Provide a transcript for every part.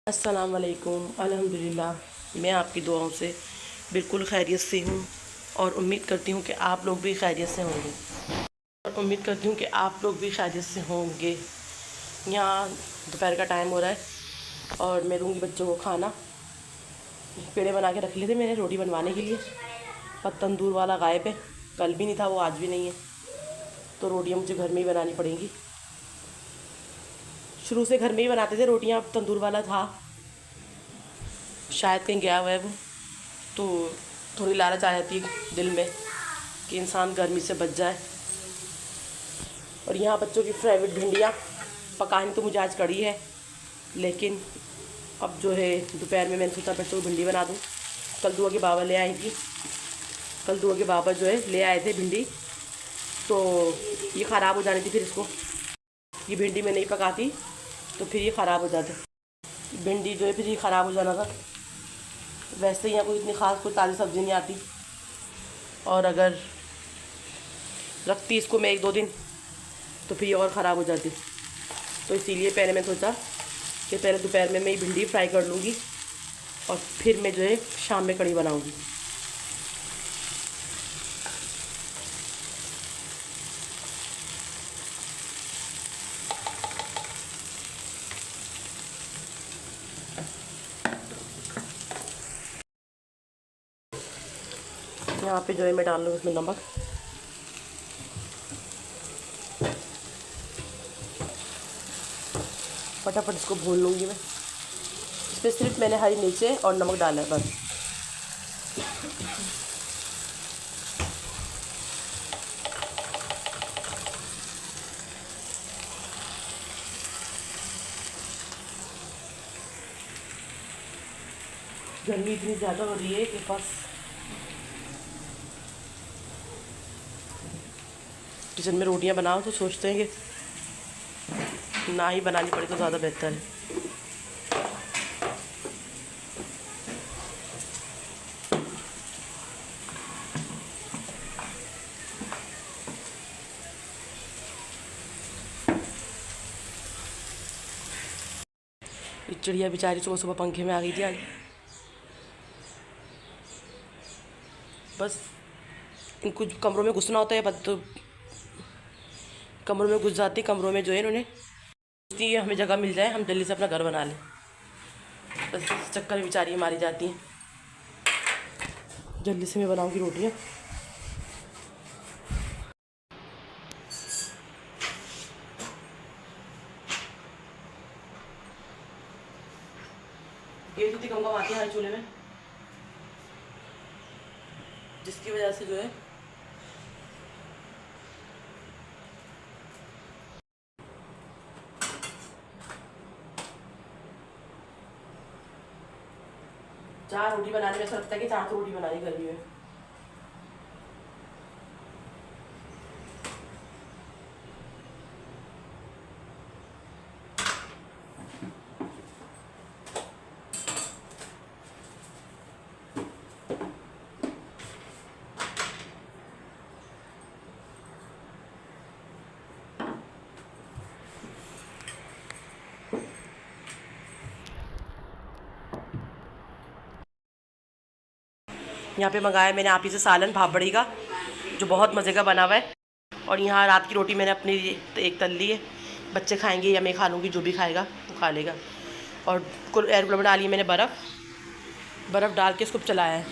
अस्सलाम वालेकुम। अल्हम्दुलिल्लाह मैं आपकी दुआओं से बिल्कुल खैरियत से हूँ और उम्मीद करती हूँ कि आप लोग भी खैरियत से होंगे यहाँ दोपहर का टाइम हो रहा है और मैं दूँगी बच्चों को खाना। पेड़े बना के रख लिए थे मैंने रोटी बनवाने के लिए, पर तंदूर वाला गायब है। कल भी नहीं था, वो आज भी नहीं है, तो रोटियाँ मुझे घर में ही बनानी पड़ेंगी। शुरू से घर में ही बनाते थे रोटियाँ, अब तंदूर वाला था, शायद कहीं गया हुआ है वो, तो थोड़ी लालच आ जाती है दिल में कि इंसान गर्मी से बच जाए। और यहाँ बच्चों की फेवरेट भिंडियाँ पकानी तो मुझे आज कड़ी है, लेकिन अब जो है दोपहर में मैंने सोचा बच्चों को भिंडी बना दूँ। कल दुआ के बाबा ले आई थी, कल दुआ के बाबा जो है ले आए थे भिंडी, तो ये ख़राब हो जानी थी। फिर इसको ये भिंडी में नहीं पकाती तो फिर ये ख़राब हो जाती, भिंडी जो है फिर ये ख़राब हो जाना था। वैसे ही यहाँ कोई इतनी ख़ास कोई ताज़ी सब्ज़ी नहीं आती, और अगर रखती इसको मैं 1-2 दिन तो फिर ये और ख़राब हो जाती। तो इसीलिए पहले मैं सोचा कि पहले दोपहर में मैं ये भिंडी फ्राई कर लूँगी और फिर मैं जो है शाम में कढ़ी बनाऊँगी। यहाँ पे जो है मैं डाल लूँगी इसमें नमक, फटाफट इसको भून लूँगी मैं। इसमें सिर्फ मैंने हरी मिर्चें और नमक डाला है बस। गर्मी इतनी ज़्यादा हो रही है कि बस किचन में रोटियां बनाओ तो सोचते हैं कि ना ही बनानी पड़े तो ज़्यादा बेहतर है। ये चिड़िया बेचारी सुबह सुबह पंखे में आ गई थी आज। बस इनको कमरों में घुसना होता है, तो कमरों में घुस जाती, कमरों में जो है इन्होंने सोचती है हमें जगह मिल जाए, हम जल्दी से अपना घर बना लें। बस इस चक्कर में बेचारी मारी जाती हैं। जल्दी से मैं बनाऊँगी रोटियाँ। ये तो कम कम आती है हर चूल्हे में, जिसकी वजह से जो है चार रोटी बनाने में ऐसा लगता है कि 4 रोटी बनानी गर्मी में। यहाँ पे मंगाया मैंने आप ही से सालन भापड़ी का, जो बहुत मज़े का बना हुआ है। और यहाँ रात की रोटी मैंने अपनी एक तल ली है, बच्चे खाएंगे या मैं खा लूँगी, जो भी खाएगा वो खा लेगा। और एयर कूलर में डाली है मैंने बर्फ़ डाल के इसको चलाया है।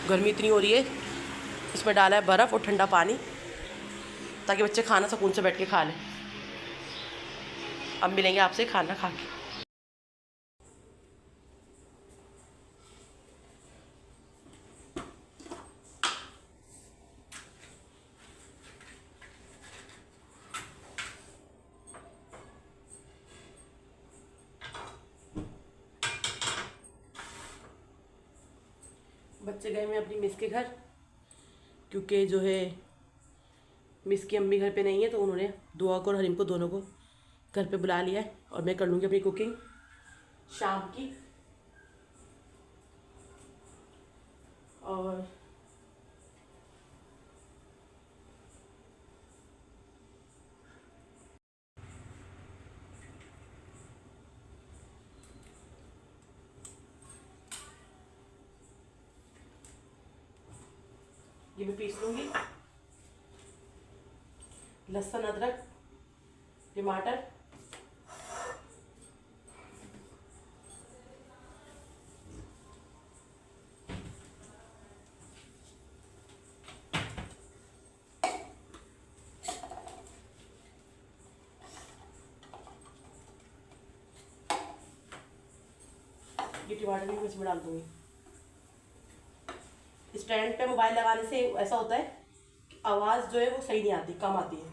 गर्मी इतनी हो रही है, इसमें डाला है बर्फ़ और ठंडा पानी, ताकि बच्चे खाना सुकून से बैठ के खा लें। अब मिलेंगे आपसे खाना खा के। बच्चे गए मैं अपनी मिस के घर, क्योंकि जो है मिस की अम्मी घर पे नहीं है, तो उन्होंने दुआ को और हरीम को दोनों को घर पे बुला लिया है। और मैं कर लूँगी अपनी कुकिंग शाम की। और ये मैं पीस लूँगी। लहसुन, अदरक, टमाटर, ये टमाटर भी मैं इसमें डाल दूँगी। स्टैंड पे मोबाइल लगाने से ऐसा होता है कि आवाज़ जो है वो सही नहीं आती, कम आती है।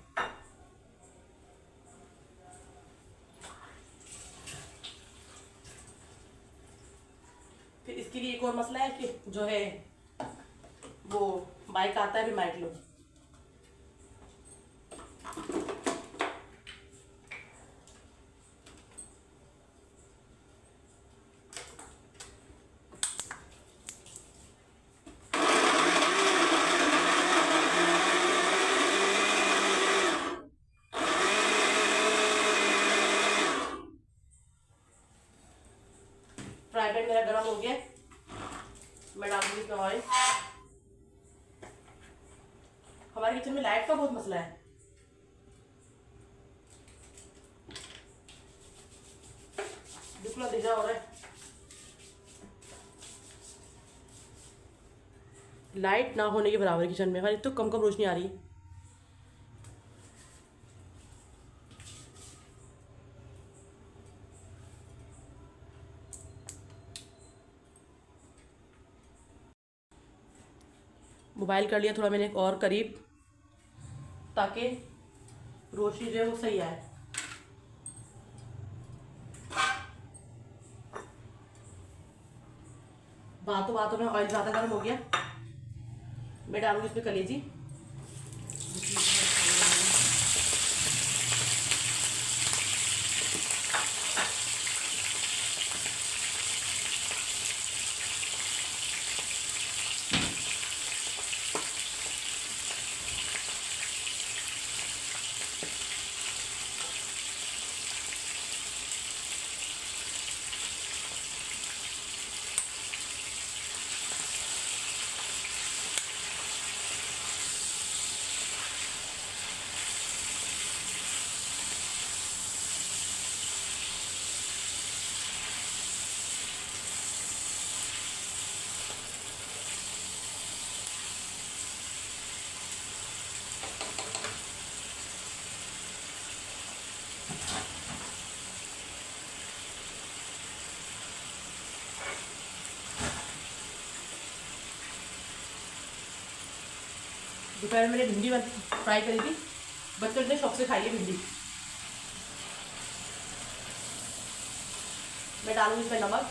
फिर इसके लिए एक और मसला है कि जो है वो माइक आता है, फिर माइक लो। फ्राई पैन मेरा गर्म हो गया, मैं डालूंगी इसमें ऑयल। हमारे किचन में लाइट का बहुत मसला है। बिल्कुल अंधेरा हो रहा है, लाइट ना होने के बराबर किचन में। हमारी तो कम कम रोशनी आ रही है। मोबाइल कर लिया थोड़ा मैंने और करीब, ताकि रोशनी जो है वो सही आए। बातों में ऑयल ज़्यादा गर्म हो गया, मैं डालूंगी इसमें कलेजी। दोपहर में मैंने भिंडी फ्राई करी थी, बच्चों ने शौक से खाई है भिंडी। मैं डालूंगी इसमें नमक,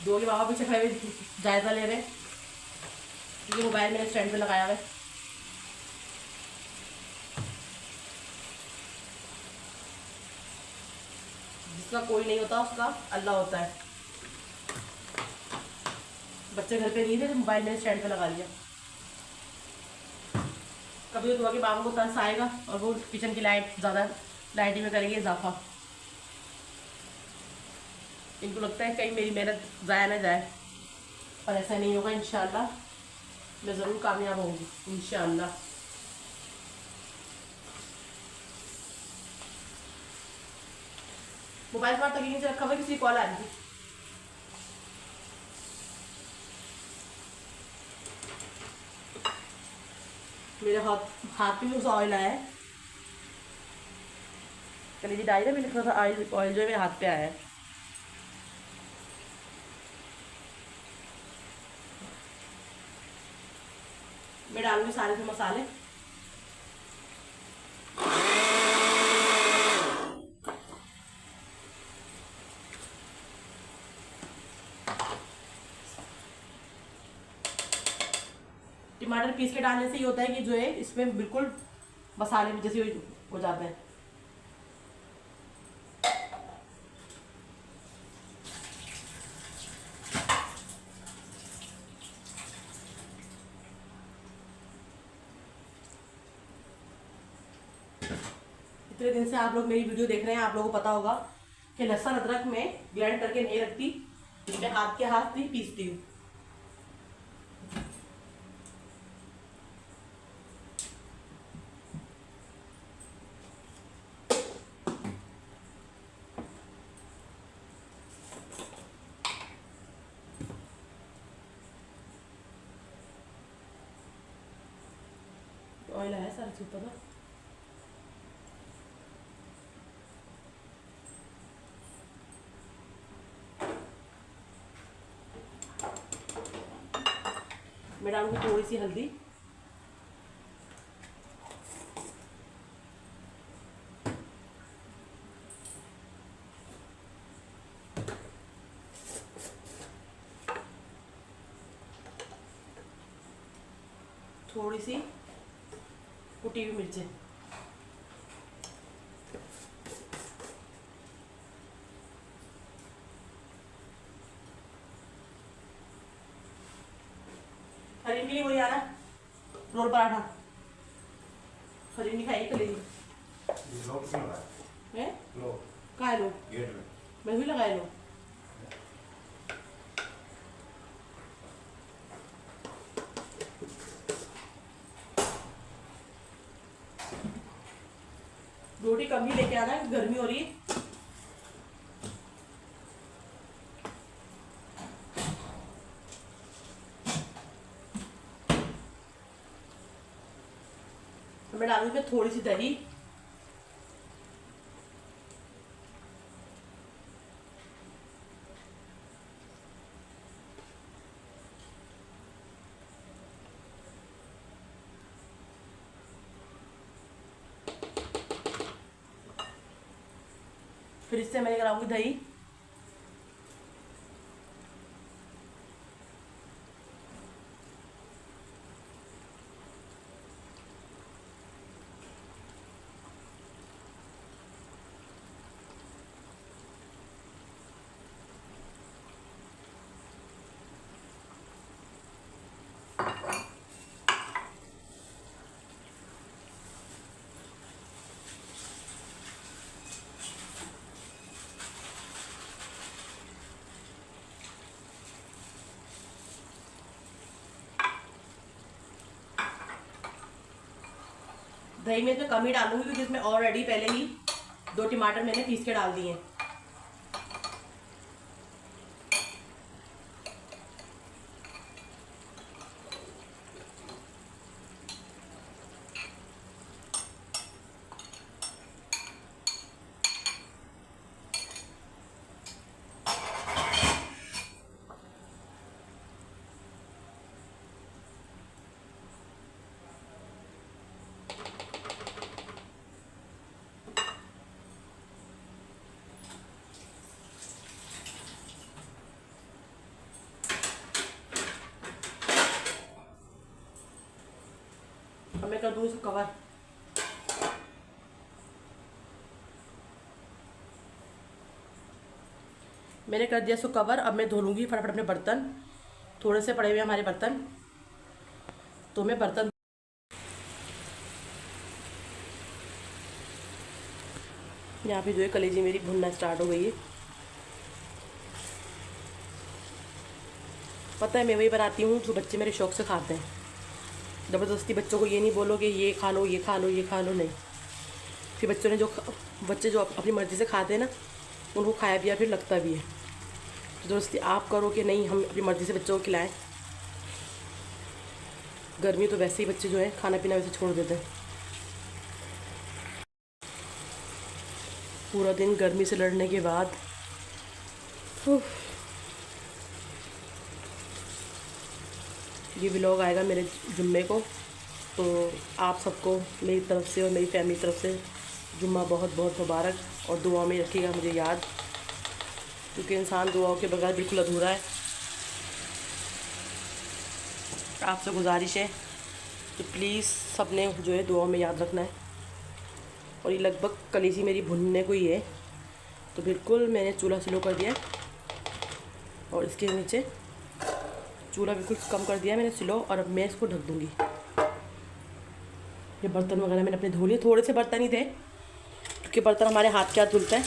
दो के बाबा पीछे खड़े हुए जायजा ले रहे हैं, क्योंकि मोबाइल मैंने स्टैंड पे लगाया हुआ है। जिसका कोई नहीं होता उसका अल्लाह होता है। बच्चे घर पे नहीं थे तो मोबाइल मैंने स्टैंड पे लगा लिया। कभी तो दुआ के बाबा को तरस आएगा और वो किचन की लाइट ज़्यादा लाइटिंग में करेंगे इजाफा। इनको लगता है कहीं मेरी मेहनत ज़ाया ना जाए, पर ऐसा नहीं होगा। इंशाल्लाह मैं ज़रूर कामयाब होंगी, इंशाल्लाह। मोबाइल पर तक नीचे रखा हुआ, किसी कॉल आ रही थी। मेरे हाथ में उस ऑयल आया है, कलेजी डाली ना मैंने, थोड़ा सा ऑयल जो है मेरे हाथ पे आया है। मैं डालूंगी सारे से मसाले। टमाटर पीस के डालने से ये होता है कि जो है इसमें बिल्कुल मसाले में जैसे हो जाता है। इतने दिन से आप लोग मेरी वीडियो देख रहे हैं, आप लोगों को पता होगा कि लहसुन अदरक में ब्लेंड करके नहीं रखती, मैं हाथ के हाथ ही पीसती हूँ। ऑयल है सारा चीज ऊपर ना। मैं डालूंगी थोड़ी सी हल्दी, थोड़ी सी कुटी हुई मिर्चें, हरी मिर्ची वही आ रहा रोल पराठा। हरी नहीं खाई कलेजी है कहा लो मैं भी लगाए लो। रोटी कम ही लेके आना, गर्मी हो रही है। मैं डालूंगी थोड़ी सी दही, फिर इससे मैं कराऊंगी दही, दही में तो कम ही डालूंगी क्योंकि इसमें ऑलरेडी पहले ही 2 टमाटर मैंने पीस के डाल दिए हैं। अब मैं कर दूँ इसे कवर। मैंने कर दिया इसको कवर। अब मैं धो लूँगी फटाफट अपने बर्तन, थोड़े से पड़े हुए हमारे बर्तन, तो मैं बर्तन यहाँ पे जो है कलेजी मेरी भुनना स्टार्ट हो गई है। पता है मैं वही बनाती हूँ जो बच्चे मेरे शौक से खाते हैं। ज़बरदस्ती बच्चों को ये नहीं बोलो कि ये खा लो ये खा लो ये खा लो, नहीं। फिर बच्चे जो अपनी मर्ज़ी से खाते हैं ना, उनको खाया पिया फिर लगता भी है। तो ज़बरदस्ती आप करो कि नहीं हम अपनी मर्ज़ी से बच्चों को खिलाएं। गर्मी तो वैसे ही बच्चे जो है खाना पीना वैसे छोड़ देते हैं। पूरा दिन गर्मी से लड़ने के बाद ये व्लॉग आएगा मेरे जुम्मे को, तो आप सबको मेरी तरफ से और मेरी फैमिली तरफ से जुम्मा बहुत बहुत मुबारक, और दुआ में रखिएगा मुझे याद, क्योंकि इंसान दुआओं के बगैर बिल्कुल अधूरा है। आपसे गुजारिश है तो प्लीज़ सबने जो है दुआओं में याद रखना है। और ये लगभग कलेजी मेरी भुनने को ही है, तो बिल्कुल मैंने चूल्हा स्लो कर दिया और इसके नीचे चूल्हा बिल्कुल कम कर दिया मैंने स्लो। और अब मैं इसको ढक दूँगी। ये बर्तन वगैरह मैंने अपने धो लिए, थोड़े से बर्तन ही थे के बर्तन हमारे हाथ के हाथ धुलते हैं।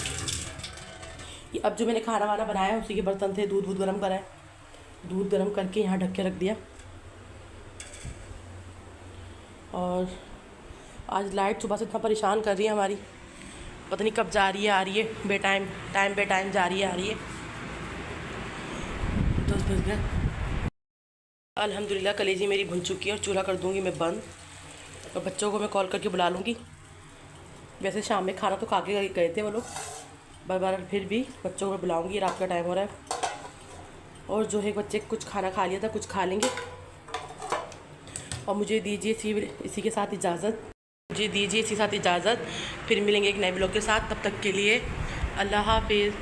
ये अब जो मैंने खाना वाना बनाया है उसी के बर्तन थे। दूध गर्म करा है, दूध गर्म करके यहाँ ढक के रख दिया। और आज लाइट सुबह से इतना परेशान कर रही है हमारी, पता नहीं कब जा रही है आ रही है, टाइम पे टाइम जा रही है आ रही है। 10 बज गए। अल्हम्दुलिल्लाह कलेजी मेरी भुन चुकी है और चूल्हा कर दूँगी मैं बंद, और बच्चों को मैं कॉल करके बुला लूँगी। वैसे शाम में खाना तो खा के गए थे वो लोग, बार फिर भी बच्चों को बुलाऊँगी। रात का टाइम हो रहा है और जो है बच्चे कुछ खाना खा लिया था, कुछ खा लेंगे। और मुझे दीजिए इसी के साथ इजाज़त, फिर मिलेंगे एक नए ब्लॉग के साथ। तब तक के लिए अल्लाह हाफिज़।